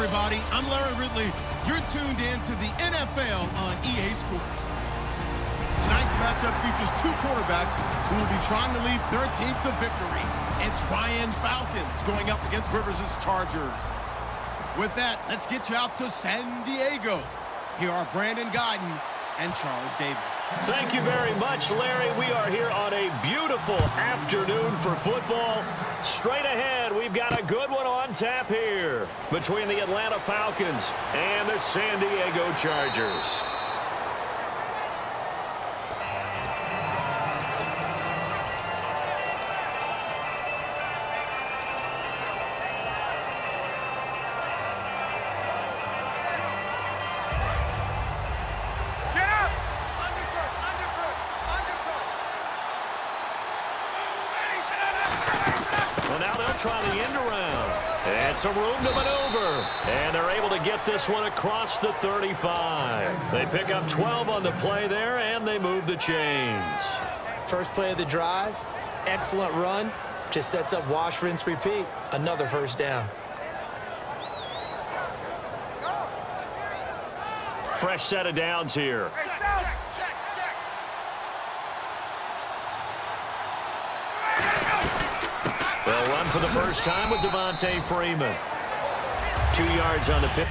everybody. I'm Larry Ridley. You're tuned in to the NFL on EA Sports. Tonight's matchup features two quarterbacks who will be trying to lead their team to victory. It's Ryan's Falcons going up against Rivers' Chargers. With that, let's get you out to San Diego. Here are Brandon Guyton and Charles Davis. Thank you very much, Larry. We are here on a beautiful afternoon for football. Straight ahead, we've got a good one on tap here between the Atlanta Falcons and the San Diego Chargers. Try the end around. And some room to maneuver. And they're able to get this one across the 35. They pick up 12 on the play there, and they move the chains. First play of the drive, excellent run. Just sets up wash, rinse, repeat. Another first down. Fresh set of downs here. They'll run for the first time with Devontae Freeman. 2 yards on the pick.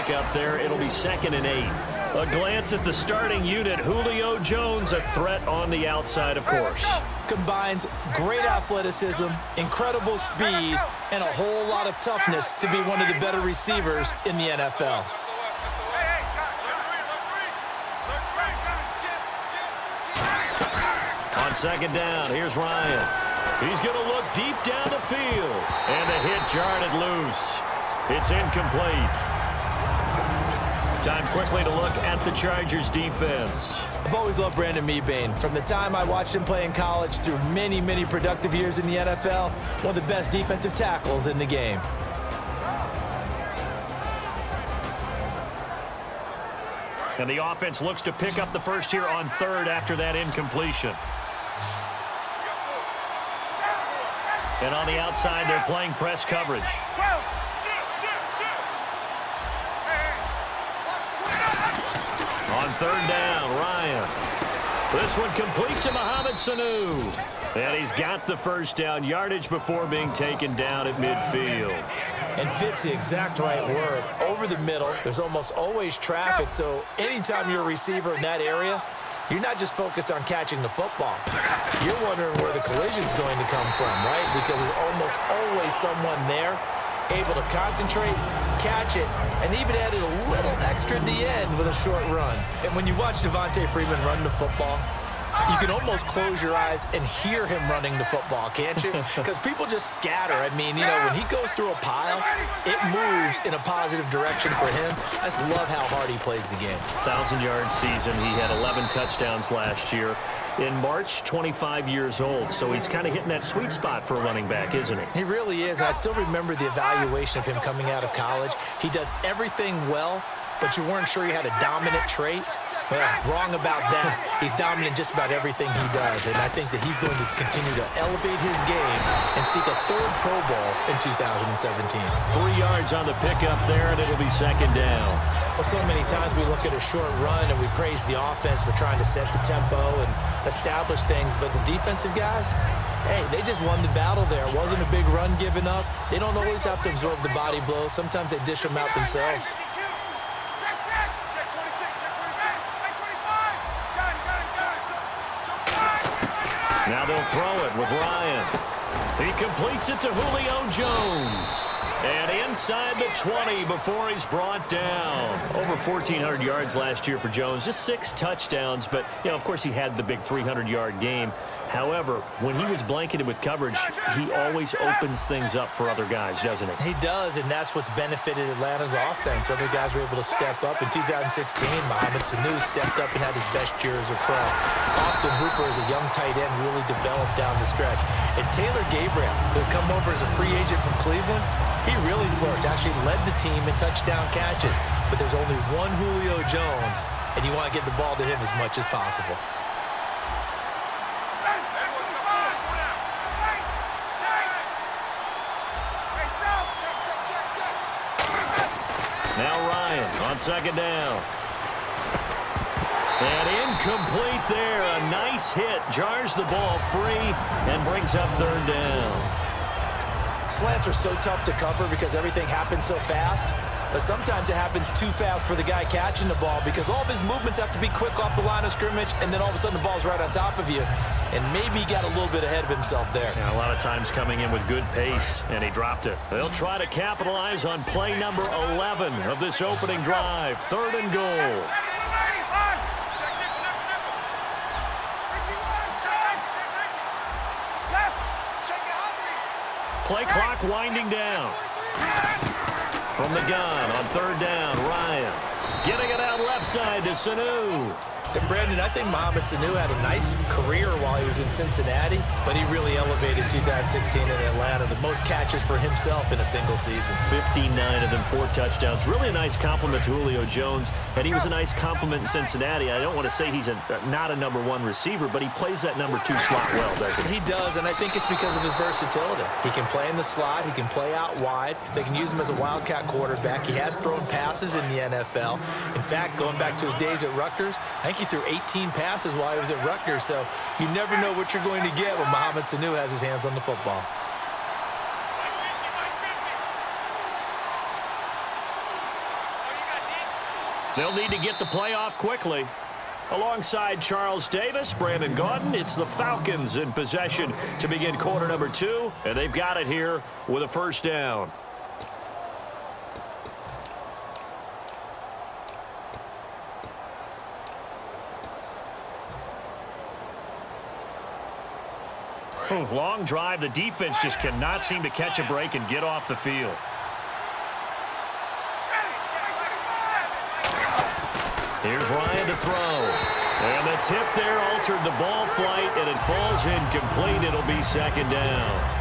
Up there, it'll be 2nd and 8. A glance at the starting unit. Julio Jones, a threat on the outside, of course. Combines great athleticism, incredible speed, and a whole lot of toughness to be one of the better receivers in the NFL. On 2nd down, here's Ryan. He's going to look deep down the field. And the hit jarred it loose. It's incomplete. Time quickly to look at the Chargers defense. I've always loved Brandon Mebane. From the time I watched him play in college through many, many productive years in the NFL, one of the best defensive tackles in the game. And the offense looks to pick up the first here on 3rd after that incompletion. And on the outside, they're playing press coverage. On 3rd down, Ryan. This one complete to Mohamed Sanu. And he's got the first down, yardage before being taken down at midfield. And fits the exact right word. Over the middle, there's almost always traffic, so anytime you're a receiver in that area, you're not just focused on catching the football. You're wondering where the collision's going to come from, right? Because there's almost always someone there able to concentrate, catch it, and even added a little extra at the end with a short run. And when you watch Devontae Freeman run the football, you can almost close your eyes and hear him running the football, can't you? Because people just scatter. I mean, you know, when he goes through a pile, it moves in a positive direction for him. I just love how hard he plays the game. 1,000-yard season. He had 11 touchdowns last year. In March, 25 years old, so he's kind of hitting that sweet spot for a running back, isn't he? He really is. I still remember the evaluation of him coming out of college. He does everything well, but you weren't sure he had a dominant trait. Well, wrong about that. He's dominant just about everything he does, and I think that he's going to continue to elevate his game and seek a 3rd Pro Bowl in 2017. 3 yards on the pickup there, and it'll be 2nd down. Well, so many times we look at a short run and we praise the offense for trying to set the tempo and establish things, but the defensive guys, hey, they just won the battle there. It wasn't a big run given up. They don't always have to absorb the body blows. Sometimes they dish them out themselves. Now they'll throw it with Ryan. He completes it to Julio Jones. And inside the 20 before he's brought down. Over 1,400 yards last year for Jones. Just 6 touchdowns. But, you know, of course he had the big 300-yard game. However, when he was blanketed with coverage, he always opens things up for other guys, doesn't he? He does, and that's what's benefited Atlanta's offense. Other guys were able to step up. In 2016, Mohamed Sanu stepped up and had his best year as a pro. Austin Hooper, as a young tight end, really developed down the stretch. And Taylor Gabriel, who had come over as a free agent from Cleveland, he really flourished, actually led the team in touchdown catches. But there's only one Julio Jones, and you want to get the ball to him as much as possible. Now Ryan on second down. And incomplete there. A nice hit. Jars the ball free and brings up third down. Slants are so tough to cover because everything happens so fast. But sometimes it happens too fast for the guy catching the ball because all of his movements have to be quick off the line of scrimmage, and then all of a sudden the ball's right on top of you. And maybe he got a little bit ahead of himself there. Yeah, a lot of times coming in with good pace, and he dropped it. They'll try to capitalize on play number 11 of this opening drive. Third and goal. Play clock winding down. From the gun on third down, Ryan. Getting it out left side to Sanu. And Brandon, I think Mohamed Sanu had a nice career while he was in Cincinnati, but he really elevated 2016 in Atlanta. The most catches for himself in a single season. 59 of them, 4 touchdowns. Really a nice compliment to Julio Jones, and he was a nice compliment in Cincinnati. I don't want to say he's not a number 1 receiver, but he plays that number 2 slot well, doesn't he? He does, and I think it's because of his versatility. He can play in the slot. He can play out wide. They can use him as a wildcat quarterback. He has thrown passes in the NFL. In fact, going back to his days at Rutgers, I think he threw 18 passes while he was at Rutgers, so you never know what you're going to get when Mohamed Sanu has his hands on the football. They'll need to get the play off quickly. Alongside Charles Davis, Brandon Gaudin, it's the Falcons in possession to begin quarter number 2, and they've got it here with a first down. Long drive. The defense just cannot seem to catch a break and get off the field. Here's Ryan to throw. And the tip there altered the ball flight, and it falls incomplete. It'll be second down.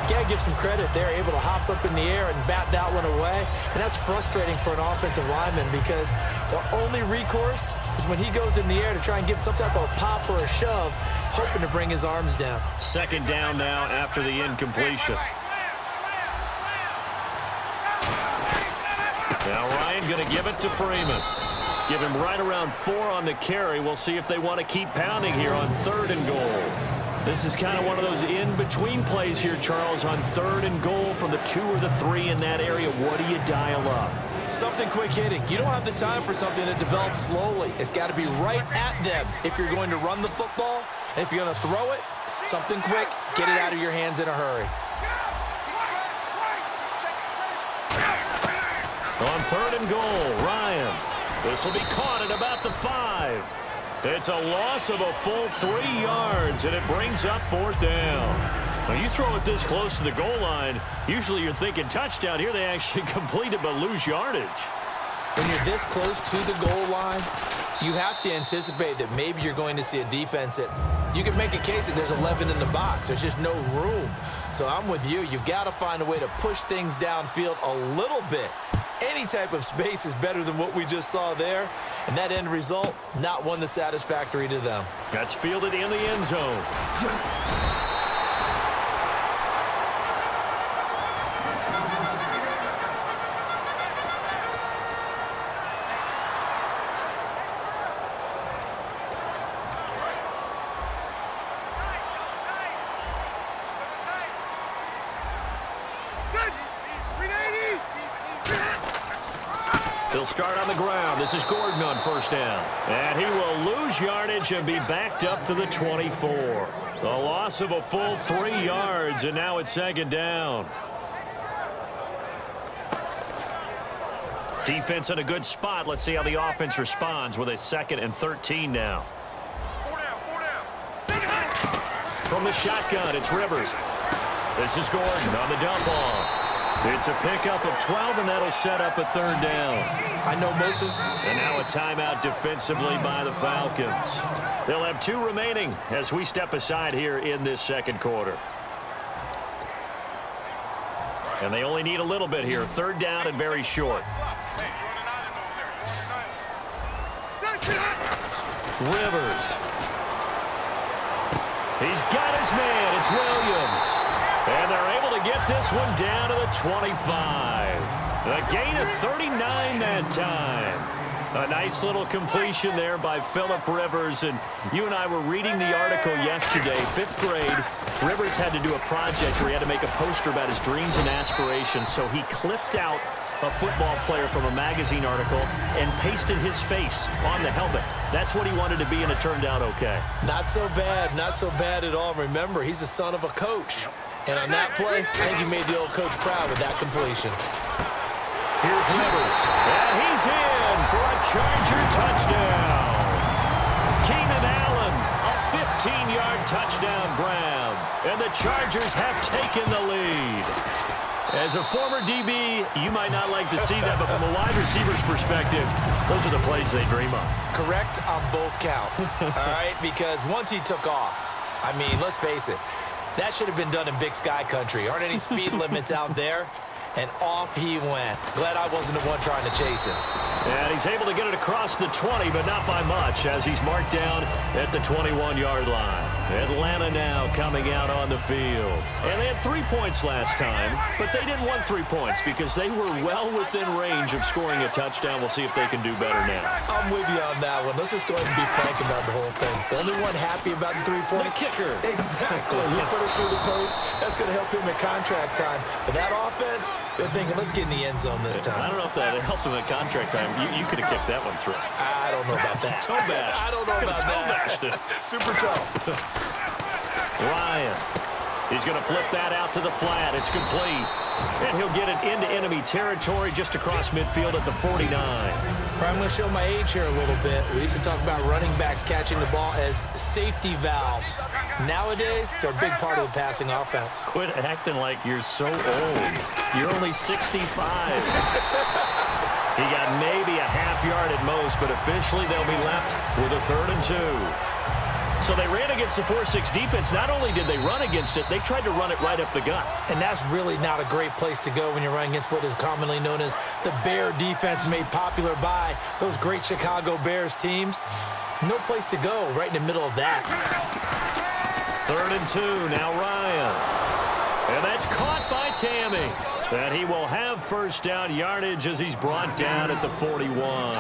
You got to give some credit. They're able to hop up in the air and bat that one away. And that's frustrating for an offensive lineman because the only recourse is when he goes in the air to try and give some type of a pop or a shove, hoping to bring his arms down. Second down now after the incompletion. Now Ryan going to give it to Freeman. Give him right around 4 on the carry. We'll see if they want to keep pounding here on third and goal. This is kind of one of those in-between plays here, Charles, on third and goal from the 2 or the 3 in that area. What do you dial up? Something quick hitting. You don't have the time for something that develops slowly. It's got to be right at them if you're going to run the football. And if you're going to throw it, something quick, get it out of your hands in a hurry. On third and goal, Ryan. This will be caught at about the 5. It's a loss of a full 3 yards, and it brings up fourth down. When you throw it this close to the goal line, usually you're thinking touchdown. Here they actually complete it but lose yardage. When you're this close to the goal line, you have to anticipate that maybe you're going to see a defense that you can make a case that there's 11 in the box. There's just no room. So I'm with you. You've got to find a way to push things downfield a little bit. Any type of space is better than what we just saw there. And that end result, not one that's satisfactory to them. That's fielded in the end zone. He'll start on the ground. This is Gordon on first down. And he will lose yardage advantage and be backed up to the 24. A loss of a full 3 yards, and now it's second down. Defense in a good spot. Let's see how the offense responds with a 2nd and 13 now. From the shotgun, it's Rivers. This is Gordon on the dump off. It's a pickup of 12, and that'll set up a 3rd down. I know most of... And now a timeout defensively by the Falcons. They'll have 2 remaining as we step aside here in this 2nd quarter. And they only need a little bit here. 3rd down and very short. Rivers. He's got his man. It's Williams. And they're able to get this one down to the 25. A gain of 39 that time. A nice little completion there by Phillip Rivers. And you and I were reading the article yesterday, 5th grade. Rivers had to do a project where he had to make a poster about his dreams and aspirations. So he clipped out a football player from a magazine article and pasted his face on the helmet. That's what he wanted to be, and it turned out okay. Not so bad. Not so bad at all. Remember, he's the son of a coach. And on that play, I think he made the old coach proud with that completion. Here's Rivers. And he's in for a Charger touchdown. Keenan Allen, a 15-yard touchdown grab. And the Chargers have taken the lead. As a former DB, you might not like to see that, but from a wide receiver's perspective, those are the plays they dream of. Correct on both counts, all right? Because once he took off, I mean, let's face it, that should have been done in Big Sky Country. Aren't any speed limits out there? And off he went. Glad I wasn't the one trying to chase him. And he's able to get it across the 20, but not by much, as he's marked down at the 21-yard line. Atlanta now coming out on the field. And they had 3 points last time, but they didn't want 3 points because they were well within range of scoring a touchdown. We'll see if they can do better now. I'm with you on that one. Let's just go ahead and be frank about the whole thing. The only one happy about the 3-point? The kicker. Exactly. You put it through the post. That's going to help him at contract time. But that offense, they're thinking, let's get in the end zone this time. I don't know if that helped him at contract time. You could have kicked that one through. I don't know about that. Toe bash. I don't know about that. Super toe. Ryan. He's going to flip that out to the flat. It's complete. And he'll get it into enemy territory just across midfield at the 49. I'm going to show my age here a little bit. We used to talk about running backs catching the ball as safety valves. Nowadays, they're a big part of the passing offense. Quit acting like you're so old. You're only 65. He got maybe a half yard at most, but officially they'll be left with a 3rd and 2. So they ran against the 4-6 defense. Not only did they run against it, they tried to run it right up the gut. And that's really not a great place to go when you're running against what is commonly known as the Bear defense, made popular by those great Chicago Bears teams. No place to go right in the middle of that. 3rd and 2, now Ryan. And that's caught by Tammy. And he will have 1st down yardage as he's brought down at the 41.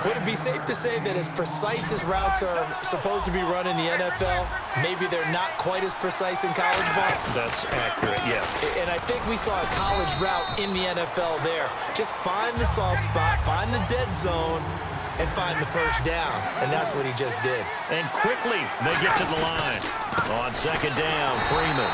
Would it be safe to say that as precise as routes are supposed to be run in the NFL, maybe they're not quite as precise in college ball? That's accurate, yeah. And I think we saw a college route in the NFL there. Just find the soft spot, find the dead zone, and find the 1st down. And that's what he just did. And quickly, they get to the line. On 2nd down, Freeman.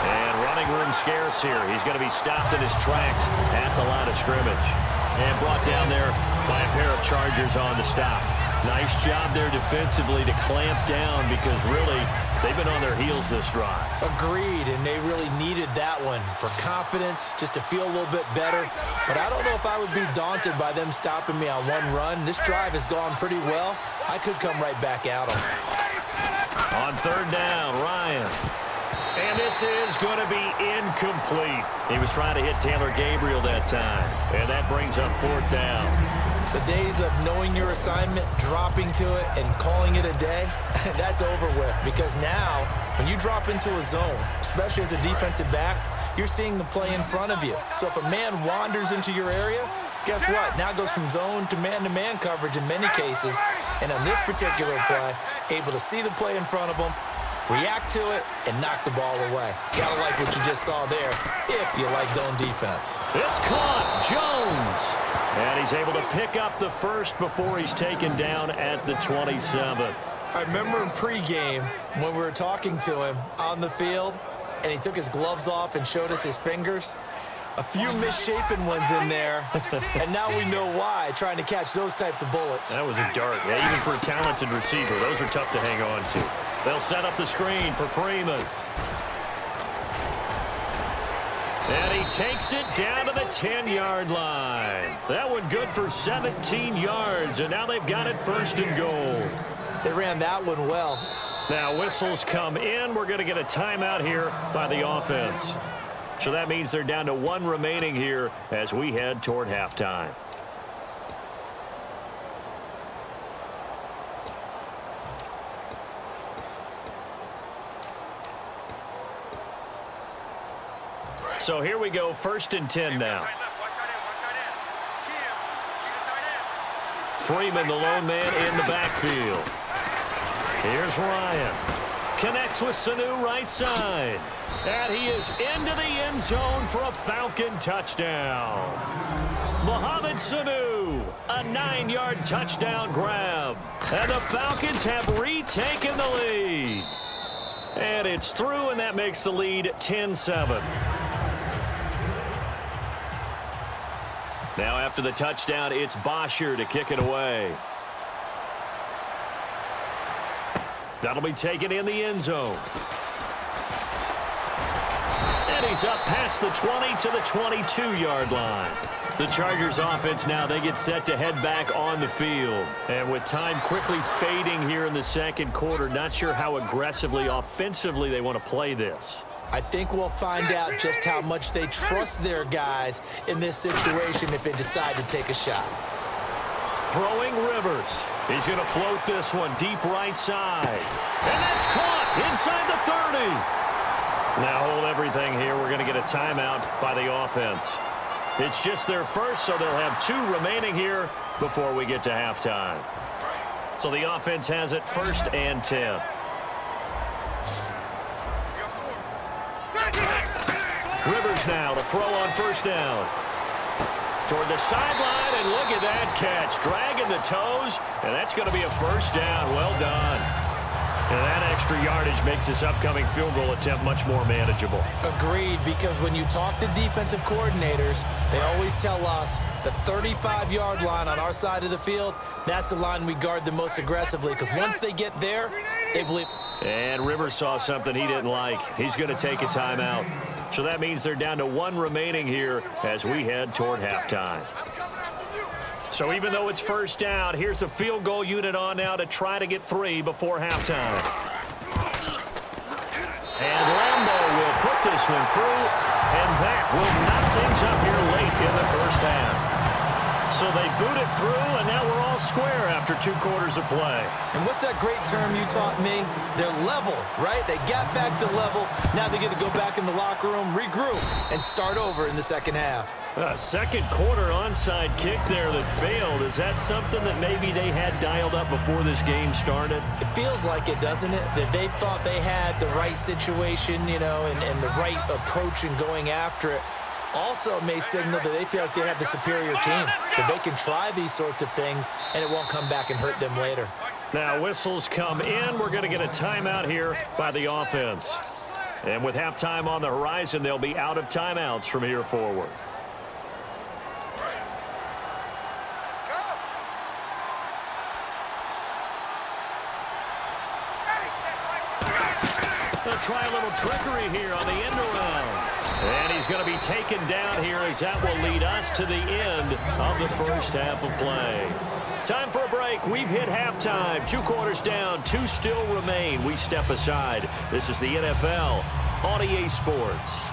And running room scarce here. He's going to be stopped in his tracks at the line of scrimmage. And brought down there by a pair of Chargers on the stop. Nice job there defensively to clamp down because really they've been on their heels this drive. Agreed, and they really needed that one for confidence, just to feel a little bit better. But I don't know if I would be daunted by them stopping me on one run. This drive has gone pretty well. I could come right back at them. On 3rd down, Ryan. And this is going to be incomplete. He was trying to hit Taylor Gabriel that time. And that brings up 4th down. The days of knowing your assignment, dropping to it, and calling it a day, that's over with. Because now, when you drop into a zone, especially as a defensive back, you're seeing the play in front of you. So if a man wanders into your area, guess what? Now it goes from zone to man-to-man coverage in many cases. And on this particular play, able to see the play in front of him, react to it, and knock the ball away. Gotta like what you just saw there, if you like zone defense. It's caught. Jones. And he's able to pick up the 1st before he's taken down at the 27. I remember in pregame when we were talking to him on the field, and he took his gloves off and showed us his fingers. A few misshapen ones in there, and now we know why, trying to catch those types of bullets. That was a dart. Yeah, even for a talented receiver, those are tough to hang on to. They'll set up the screen for Freeman. And he takes it down to the 10-yard line. That one good for 17 yards, and now they've got it first and goal. They ran that one well. Now whistles come in. We're going to get a timeout here by the offense. So that means they're down to one remaining here as we head toward halftime. So here we go, 1st and 10 now. Freeman, the lone man in the backfield. Here's Ryan. Connects with Sanu right side. And he is into the end zone for a Falcon touchdown. Mohamed Sanu, a 9-yard touchdown grab. And the Falcons have retaken the lead. And it's through, and that makes the lead 10-7. Now after the touchdown, it's Bosher to kick it away. That'll be taken in the end zone. And he's up past the 20 to the 22-yard line. The Chargers offense now, they get set to head back on the field. And with time quickly fading here in the second quarter, not sure how aggressively, offensively they want to play this. I think we'll find out just how much they trust their guys in this situation if they decide to take a shot. Throwing Rivers. He's going to float this one deep right side. And that's caught inside the 30. Now hold everything here. We're going to get a timeout by the offense. It's just their first, so they'll have 2 remaining here before we get to halftime. So the offense has it 1st and 10. Rivers now to throw on 1st down. Toward the sideline, and look at that catch. Dragging the toes, and that's going to be a 1st down. Well done. And that extra yardage makes this upcoming field goal attempt much more manageable. Agreed, because when you talk to defensive coordinators, they always tell us the 35-yard line on our side of the field, that's the line we guard the most aggressively, because once they get there, they believe. And Rivers saw something he didn't like. He's going to take a timeout. So that means they're down to 1 remaining here as we head toward halftime. So even though it's 1st down, here's the field goal unit on now to try to get 3 before halftime. And Lambo will put this one through, and that will knock things up here late in the 1st half. So they boot it through, and now we're all square after 2 quarters of play. And what's that great term you taught me? They're level, right? They got back to level. Now they get to go back in the locker room, regroup, and start over in the second half. A second quarter onside kick there that failed. Is that something that maybe they had dialed up before this game started? It feels like it, doesn't it? That they thought they had the right situation, you know, and the right approach in going after it. Also may signal that they feel like they have the superior team, that they can try these sorts of things, and it won't come back and hurt them later. Now whistles come in. We're going to get a timeout here by the offense. And with halftime on the horizon, they'll be out of timeouts from here forward. They'll try a little trickery here on the end around. And he's going to be taken down here as that will lead us to the end of the 1st half of play. Time for a break. We've hit halftime. 2 quarters down. 2 still remain. We step aside. This is the NFL on EA Sports.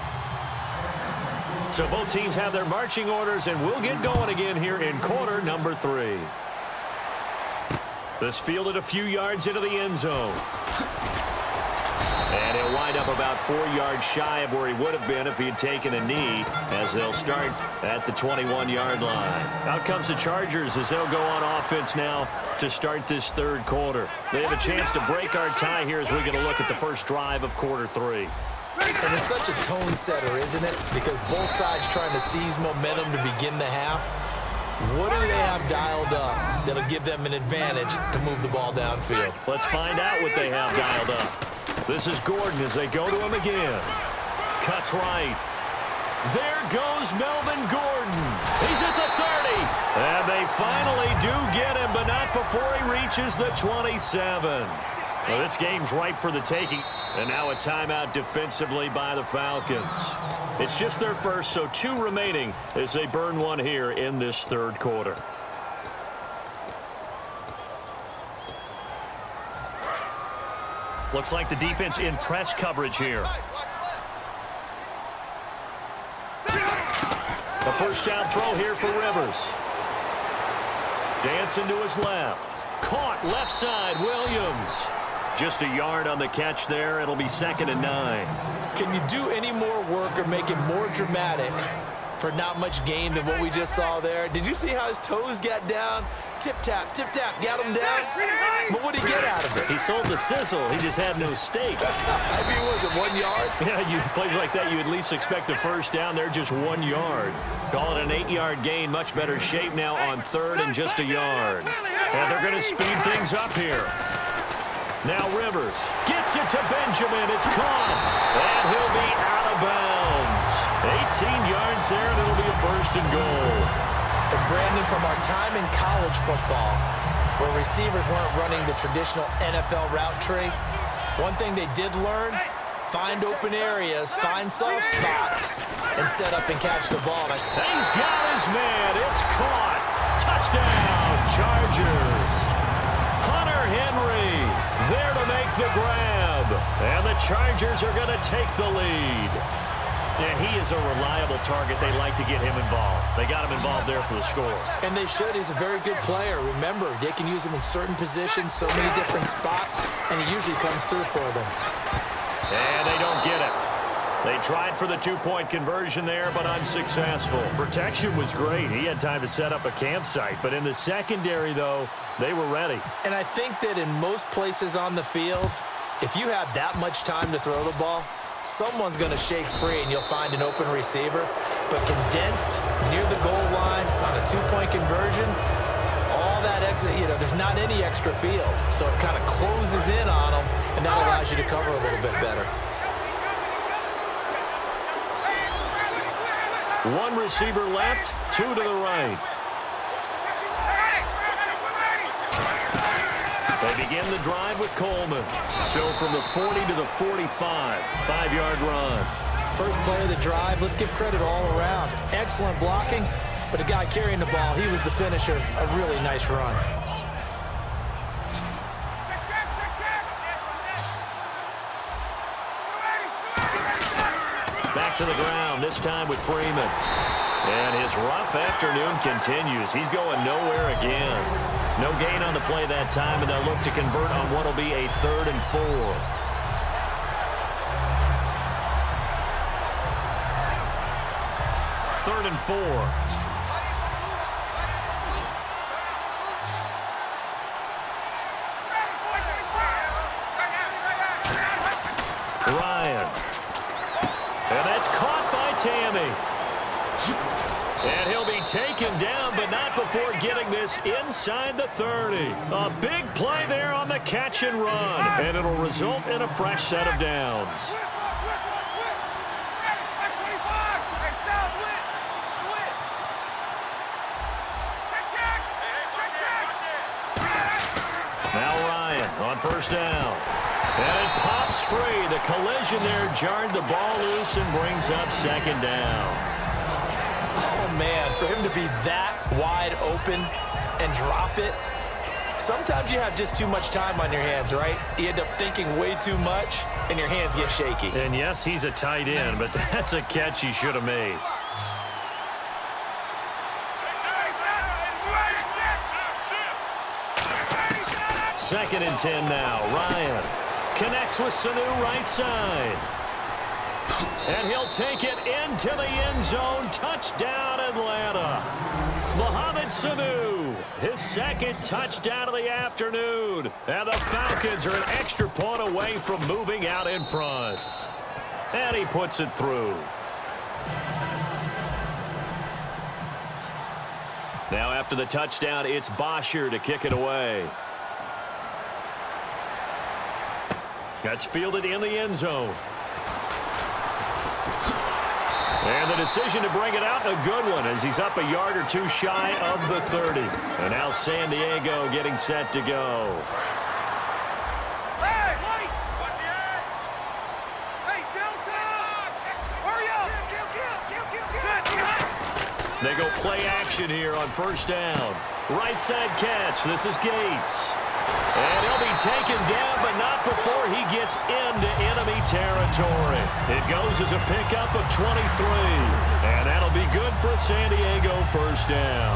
So both teams have their marching orders, and we'll get going again here in quarter number 3. This fielded a few yards into the end zone. And he'll wind up about 4 yards shy of where he would have been if he had taken a knee, as they'll start at the 21-yard line. Out comes the Chargers as they'll go on offense now to start this 3rd quarter. They have a chance to break our tie here as we get a look at the first drive of quarter 3. And it's such a tone setter, isn't it? Because both sides trying to seize momentum to begin the half. What do they have dialed up that'll give them an advantage to move the ball downfield? Let's find out what they have dialed up. This is Gordon as they go to him again. Cuts right. There goes Melvin Gordon. He's at the 30. And they finally do get him, but not before he reaches the 27. Well, this game's ripe for the taking. And now a timeout defensively by the Falcons. It's just their first, so 2 remaining as they burn one here in this third quarter. Looks like the defense in press coverage here. The first down throw here for Rivers. Dancing to his left. Caught left side, Williams. Just a yard on the catch there. It'll be 2nd and 9. Can you do any more work or make it more dramatic for not much gain than what we just saw there? Did you see how his toes got down? Tip-tap, got him down. But what did he get out of it? He sold the sizzle. He just had no steak. I mean, was it 1 yard? Yeah, plays like that, you at least expect a first down. They're just 1 yard. Call it an 8-yard gain. Much better shape now on 3rd and just a yard. And they're going to speed things up here. Now Rivers gets it to Benjamin. It's caught. And he'll be out of bounds. 18 yards there, and it'll be a 1st and goal. And Brandon, from our time in college football, where receivers weren't running the traditional NFL route tree, one thing they did learn, find open areas, find soft spots, and set up and catch the ball. He's got his man. It's caught. Touchdown, Chargers. Hunter Henry there to make the grab. And the Chargers are going to take the lead. And he is a reliable target. They like to get him involved. They got him involved there for the score. And they should. He's a very good player. Remember, they can use him in certain positions, so many different spots, and he usually comes through for them. And they don't get it. They tried for the 2-point conversion there, but unsuccessful. Protection was great. He had time to set up a campsite. But in the secondary, though, they were ready. And I think that in most places on the field, if you have that much time to throw the ball, someone's going to shake free and you'll find an open receiver. But condensed near the goal line on a 2-point conversion, all that exit, there's not any extra field. So it kind of closes in on them, and that allows you to cover a little bit better. 1 receiver left, 2 to the right. They begin the drive with Coleman. So from the 40 to the 45, 5-yard run. First play of the drive, let's give credit all around. Excellent blocking, but the guy carrying the ball, he was the finisher. A really nice run. Back to the ground, this time with Freeman. And his rough afternoon continues. He's going nowhere again. No gain on the play that time, and they'll look to convert on what will be a 3rd and 4. Third and 4. Ryan. And that's caught by Tammy. And he'll be taken down, but not before getting this inside the 30. A big play there on the catch and run. And it'll result in a fresh set of downs. Now Ryan on first down. And it pops free. The collision there jarred the ball loose and brings up 2nd down. Oh, man, for him to be that wide open and drop it, sometimes you have just too much time on your hands, right? You end up thinking way too much, and your hands get shaky. And, yes, he's a tight end, but that's a catch he should have made. Second and 10 now. Ryan connects with Sanu right side. And he'll take it into the end zone. Touchdown, Atlanta. Mohamed Sanu, his 2nd touchdown of the afternoon. And the Falcons are an extra point away from moving out in front. And he puts it through. Now after the touchdown, it's Bosher to kick it away. That's fielded in the end zone. And the decision to bring it out, a good one, as he's up a yard or two shy of the 30. And now San Diego getting set to go. They go play action here on first down. Right side catch. This is Gates. And he'll be taken down, but not before he gets into enemy territory. It goes as a pickup of 23. And that'll be good for San Diego first down.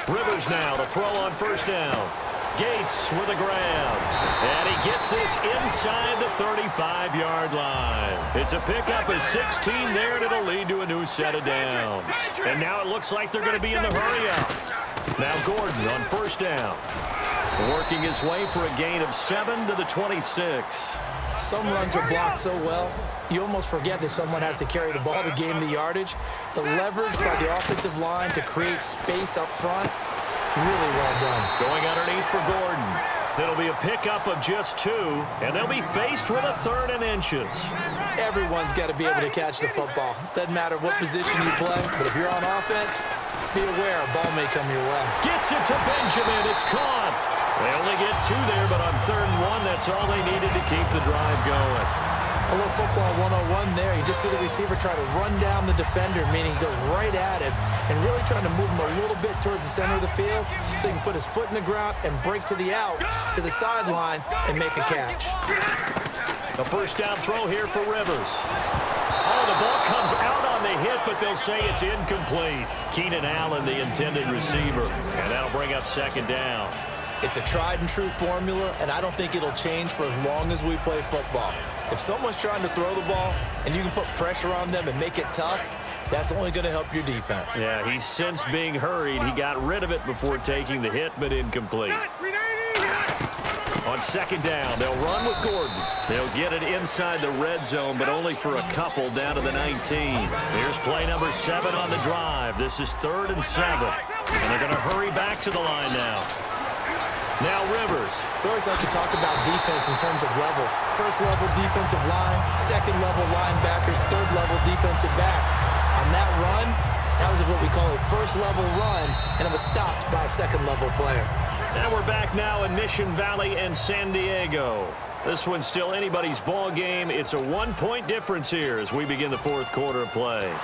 Rivers now to throw on first down. Gates with a grab. And he gets this inside the 35-yard line. It's a pickup of 16 there, and it'll lead to a new set of downs. And now it looks like they're going to be in the hurry-up. Now Gordon on first down. Working his way for a gain of 7 to the 26. Some runs are blocked so well, you almost forget that someone has to carry the ball to gain the yardage. The leverage by the offensive line to create space up front, really well done. Going underneath for Gordon. It'll be a pickup of just 2, and they'll be faced with a 3rd and inches. Everyone's got to be able to catch the football. Doesn't matter what position you play, but if you're on offense, be aware a ball may come your way. Gets it to Benjamin. It's caught. They only get 2 there, but on 3rd and 1, that's all they needed to keep the drive going. A little football 101 there. You just see the receiver try to run down the defender, meaning he goes right at him and really trying to move him a little bit towards the center of the field so he can put his foot in the ground and break to the out, to the sideline, and make a catch. The first down throw here for Rivers. Oh, the ball comes out on the hit, but they'll say it's incomplete. Keenan Allen, the intended receiver, and that'll bring up 2nd down. It's a tried-and-true formula, and I don't think it'll change for as long as we play football. If someone's trying to throw the ball and you can put pressure on them and make it tough, that's only going to help your defense. Yeah, he's since being hurried. He got rid of it before taking the hit, but incomplete. On 2nd down, they'll run with Gordon. They'll get it inside the red zone, but only for a couple down to the 19. Here's play number 7 on the drive. This is 3rd and 7. And they're going to hurry back to the line now. Now Rivers. We always like to talk about defense in terms of levels. 1st level defensive line, 2nd level linebackers, 3rd level defensive backs. On that run, that was what we call a 1st level run, and it was stopped by a 2nd level player. And we're back now in Mission Valley and San Diego. This one's still anybody's ball game. It's a 1-point difference here as we begin the 4th quarter of play.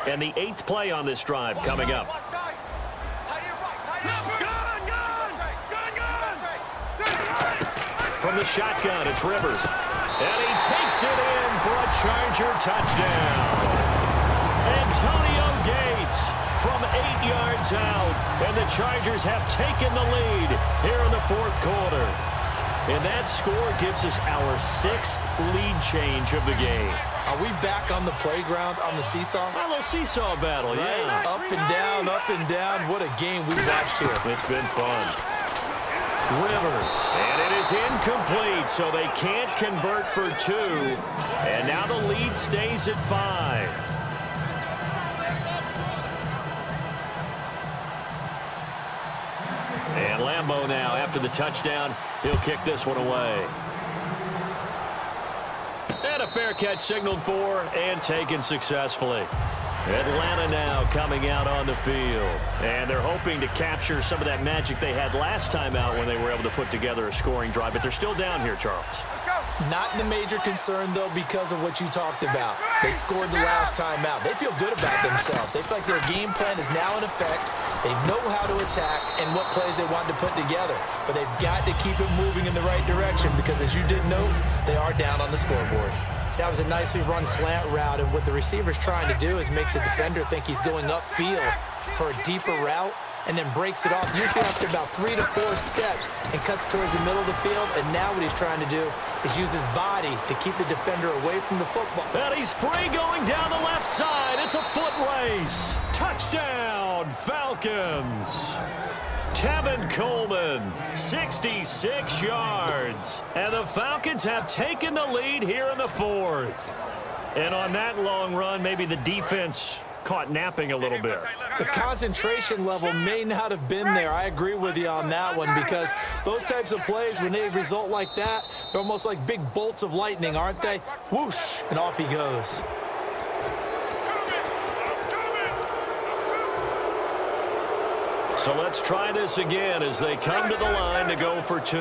And the 8th play on this drive coming up. From the shotgun, it's Rivers. And he takes it in for a Charger touchdown. Antonio Gates from 8 yards out. And the Chargers have taken the lead here in the 4th quarter. And that score gives us our 6th lead change of the game. Are we back on the playground on the seesaw? A little seesaw battle, yeah. Up and down, up and down. What a game we've watched here. It's been fun. Rivers, and it is incomplete, so they can't convert for 2. And now the lead stays at 5. And Lambeau now, after the touchdown, he'll kick this one away. And a fair catch signaled for and taken successfully. Atlanta now coming out on the field. And they're hoping to capture some of that magic they had last time out when they were able to put together a scoring drive. But they're still down here, Charles. Not the major concern, though, because of what you talked about. They scored the last time out. They feel good about themselves. They feel like their game plan is now in effect. They know how to attack and what plays they want to put together. But they've got to keep it moving in the right direction because, as you did note, they are down on the scoreboard. That was a nicely run slant route, and what the receiver's trying to do is make the defender think he's going upfield for a deeper route, and then breaks it off, usually after about 3 to 4 steps, and cuts towards the middle of the field. And now what he's trying to do is use his body to keep the defender away from the football. And he's free going down the left side. It's a foot race. Touchdown, Falcons. Tevin Coleman, 66 yards. And the Falcons have taken the lead here in the fourth. And on that long run, maybe the defense caught napping a little bit. The concentration level may not have been there. I agree with you on that one, because those types of plays, when they result like that, they're almost like big bolts of lightning, aren't they? Whoosh, and off he goes. So let's try this again as they come to the line to go for 2.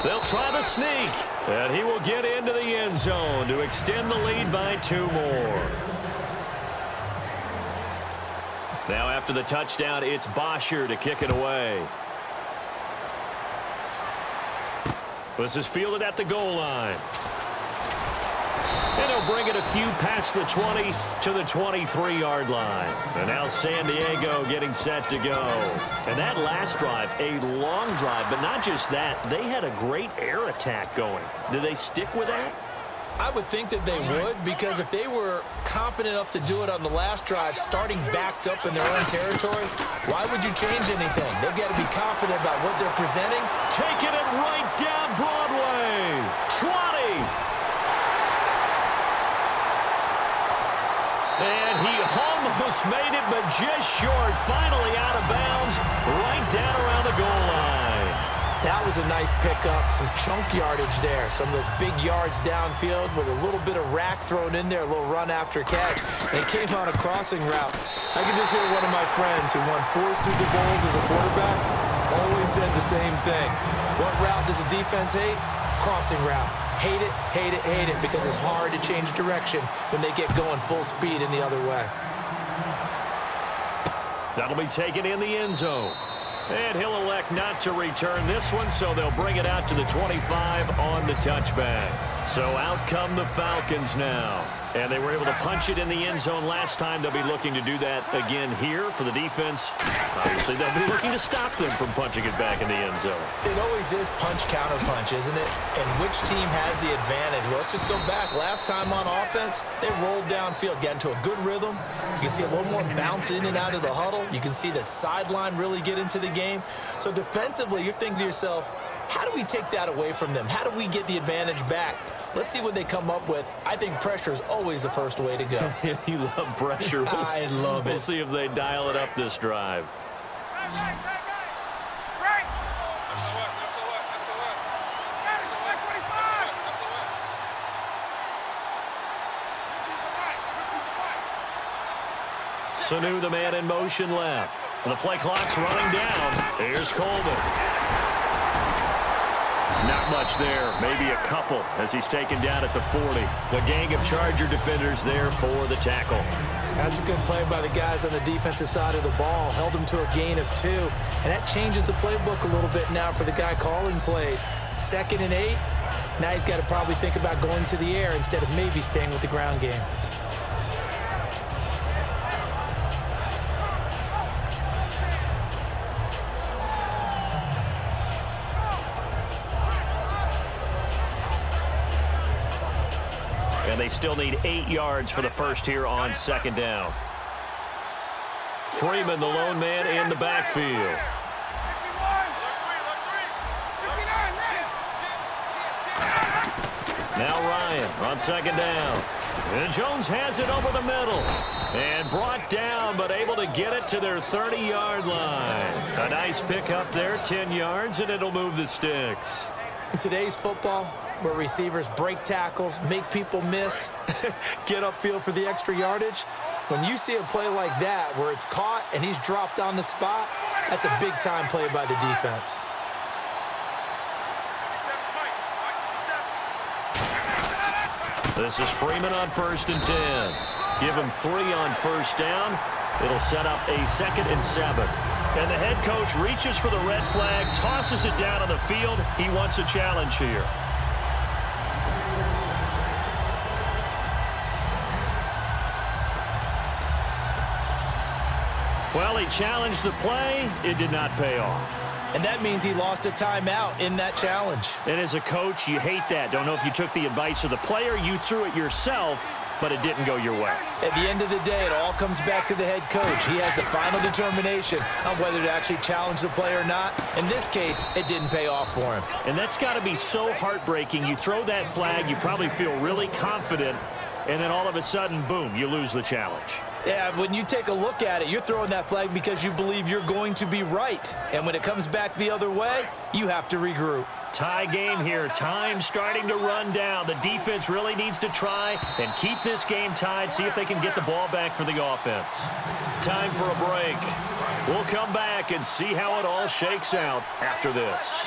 They'll try the sneak, and he will get into the end zone to extend the lead by 2 more. Now after the touchdown, it's Bosher to kick it away. This is fielded at the goal line. And they'll bring it a few past the 20 to the 23-yard line. And now San Diego getting set to go. And that last drive, a long drive, but not just that. They had a great air attack going. Do they stick with that? I would think that they would, because if they were competent enough to do it on the last drive, starting backed up in their own territory, why would you change anything? They've got to be confident about what they're presenting. Taking it right down Broadway. 20. And he almost made it, but just short. Finally out of bounds, right down around the goal line. That was a nice pickup, some chunk yardage there. Some of those big yards downfield with a little bit of rack thrown in there, a little run after catch. And it came on a crossing route. I can just hear one of my friends who won 4 Super Bowls as a quarterback always said the same thing. What route does a defense hate? Crossing route. Hate it, hate it, hate it, because it's hard to change direction when they get going full speed in the other way. That'll be taken in the end zone. And he'll elect not to return this one, so they'll bring it out to the 25 on the touchback. So out come the Falcons now. And they were able to punch it in the end zone last time. They'll be looking to do that again here for the defense. Obviously, they'll be looking to stop them from punching it back in the end zone. It always is punch-counter-punch, isn't it? And which team has the advantage? Well, let's just go back. Last time on offense, they rolled downfield, got into a good rhythm. You can see a little more bounce in and out of the huddle. You can see the sideline really get into the game. So defensively, you're thinking to yourself, how do we take that away from them? How do we get the advantage back? Let's see what they come up with. I think pressure is always the first way to go. You love pressure. I love it. We'll see if they dial it up this drive. Sanu, the man in motion left. The play clock's running down. Here's Coleman. Not much there, maybe a couple as he's taken down at the 40. The gang of Charger defenders there for the tackle. That's a good play by the guys on the defensive side of the ball. Held him to a gain of 2. And that changes the playbook a little bit now for the guy calling plays. 2nd and 8. Now he's got to probably think about going to the air instead of maybe staying with the ground game. And they still need 8 yards for the first here on 2nd down. Freeman, the lone man in the backfield. Now Ryan on 2nd down. And Jones has it over the middle. And brought down, but able to get it to their 30-yard line. A nice pickup there, 10 yards, and it'll move the sticks. In today's football, where receivers break tackles, make people miss, get upfield for the extra yardage, when you see a play like that where it's caught and he's dropped on the spot, that's a big-time play by the defense. This is Freeman on 1st and 10. Give him 3 on 1st down. It'll set up a 2nd and 7. And the head coach reaches for the red flag, tosses it down on the field. He wants a challenge here. Well, he challenged the play. It did not pay off. And that means he lost a timeout in that challenge. And as a coach, you hate that. Don't know if you took the advice of the player, you threw it yourself, but it didn't go your way. At the end of the day, it all comes back to the head coach. He has the final determination on whether to actually challenge the play or not. In this case, it didn't pay off for him. And that's got to be so heartbreaking. You throw that flag, you probably feel really confident, and then all of a sudden, boom, you lose the challenge. Yeah, when you take a look at it, you're throwing that flag because you believe you're going to be right. And when it comes back the other way, you have to regroup. Tie game here. Time starting to run down. The defense really needs to try and keep this game tied, see if they can get the ball back for the offense. Time for a break. We'll come back and see how it all shakes out after this.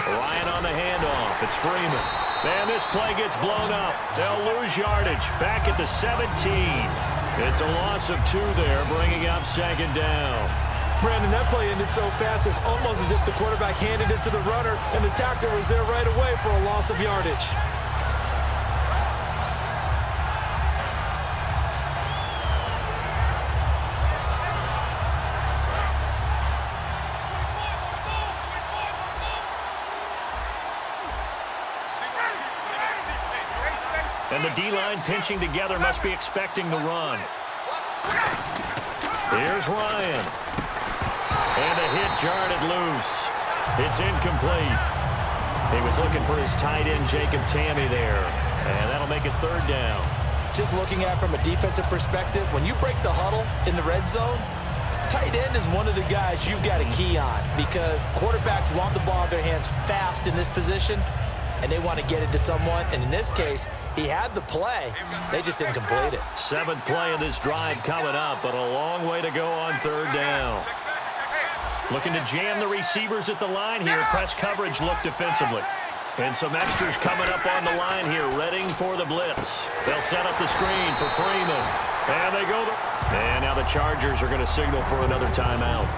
Ryan on the handoff. It's Freeman. Man, this play gets blown up. They'll lose yardage. Back at the 17. It's a loss of 2 there, bringing up second down. Brandon, that play ended so fast, it's almost as if the quarterback handed it to the runner, and the tackler was there right away for a loss of yardage. And the D-line pinching together must be expecting the run. Here's Ryan. And a hit jarred it loose. It's incomplete. He was looking for his tight end, Jacob Tammy, there. And that'll make it third down. Just looking at it from a defensive perspective, when you break the huddle in the red zone, tight end is one of the guys you've got a key on because quarterbacks want the ball in their hands fast in this position, and they want to get it to someone. And in this case, he had the play. They just didn't complete it. 7th play of this drive coming up, but a long way to go on third down. Looking to jam the receivers at the line here. Press coverage look defensively. And some extras coming up on the line here, readying for the blitz. They'll set up the screen for Freeman. And they go. And now the Chargers are going to signal for another timeout.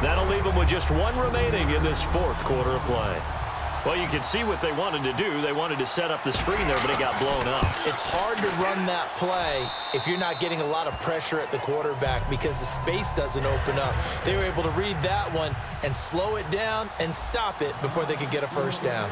That'll leave them with just 1 remaining in this 4th quarter of play. Well, you can see what they wanted to do. They wanted to set up the screen there, but it got blown up. It's hard to run that play if you're not getting a lot of pressure at the quarterback because the space doesn't open up. They were able to read that one and slow it down and stop it before they could get a first down.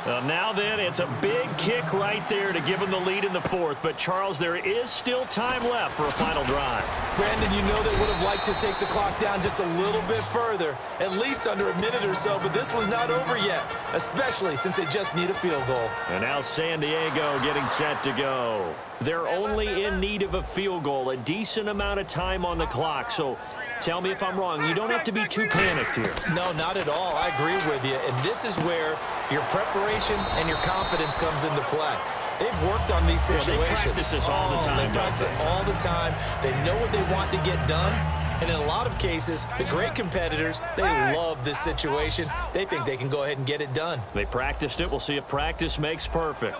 Now then, it's a big kick right there to give them the lead in the 4th. But, Charles, there is still time left for a final drive. Brandon, you know they would have liked to take the clock down just a little bit further, at least under a minute or so, but this was not over yet, especially since they just need a field goal. And now San Diego getting set to go. They're only in need of a field goal, a decent amount of time on the clock. So tell me if I'm wrong. You don't have to be too panicked here. No, not at all. I agree with you. And this is where your preparation and your confidence comes into play. They've worked on these situations. They practice this all the time. They practice it all the time. They know what they want to get done. And in a lot of cases, the great competitors, they love this situation. They think they can go ahead and get it done. They practiced it. We'll see if practice makes perfect.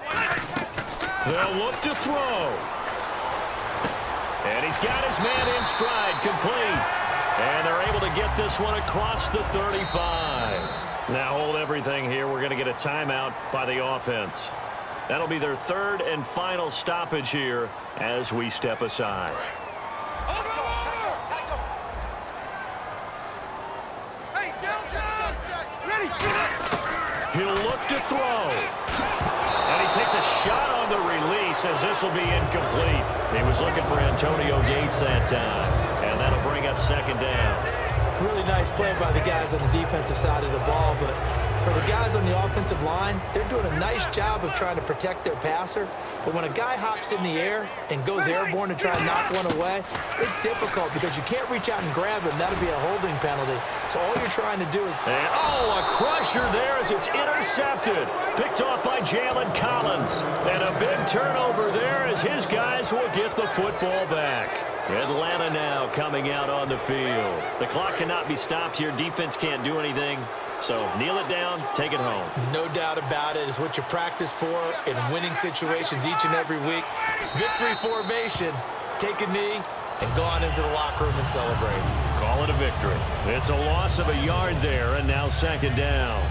They'll look to throw. And he's got his man in stride, complete. And they're able to get this one across the 35. Now hold everything here. We're going to get a timeout by the offense. That'll be their 3rd and final stoppage here as we step aside. He'll look to throw. And he takes a shot on the release as this will be incomplete. He was looking for Antonio Gates that time. And that'll bring up second down. Really nice play by the guys on the defensive side of the ball, but for the guys on the offensive line, they're doing a nice job of trying to protect their passer. But when a guy hops in the air and goes airborne to try and knock one away, it's difficult because you can't reach out and grab him. That'll be a holding penalty. So all you're trying to do is... And, a crusher there as it's intercepted. Picked off by Jalen Collins. And a big turnover there as his guys will get the football back. Atlanta now coming out on the field. The clock cannot be stopped here. Defense can't do anything. So kneel it down, take it home. No doubt about it. It's what you practice for in winning situations each and every week. Victory formation. Take a knee and go on into the locker room and celebrate. Call it a victory. It's a loss of a yard there, and now second down.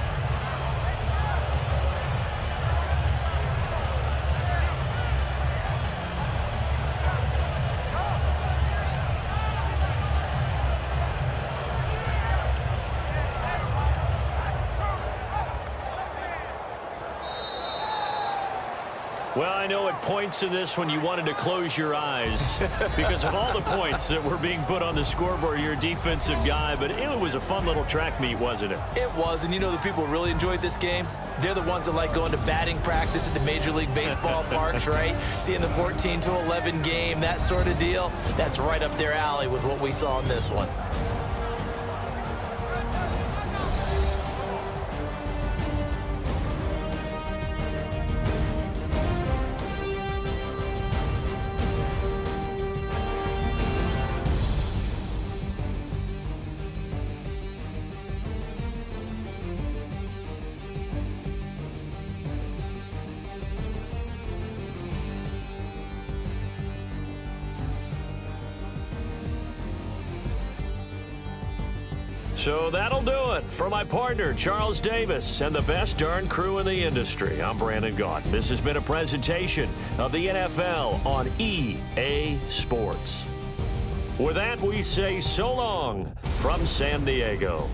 Well, I know at points in this one you wanted to close your eyes because of all the points that were being put on the scoreboard. You're a defensive guy, but it was a fun little track meet, wasn't it? It was, and you know the people who really enjoyed this game? They're the ones that like going to batting practice at the Major League Baseball parks, right? Seeing the 14-11 game, that sort of deal. That's right up their alley with what we saw in this one. So that'll do it for my partner, Charles Davis, and the best darn crew in the industry. I'm Brandon Gaudin. This has been a presentation of the NFL on EA Sports. With that, we say so long from San Diego.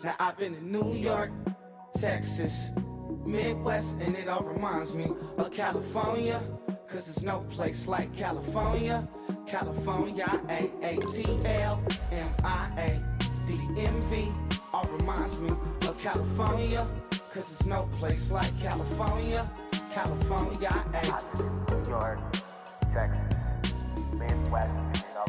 Now I've been in New York, Texas, Midwest, and it all reminds me of California, cause there's no place like California. California, AATLMIA-DDMV, all reminds me of California, cause there's no place like California. California, New York, Texas, Midwest.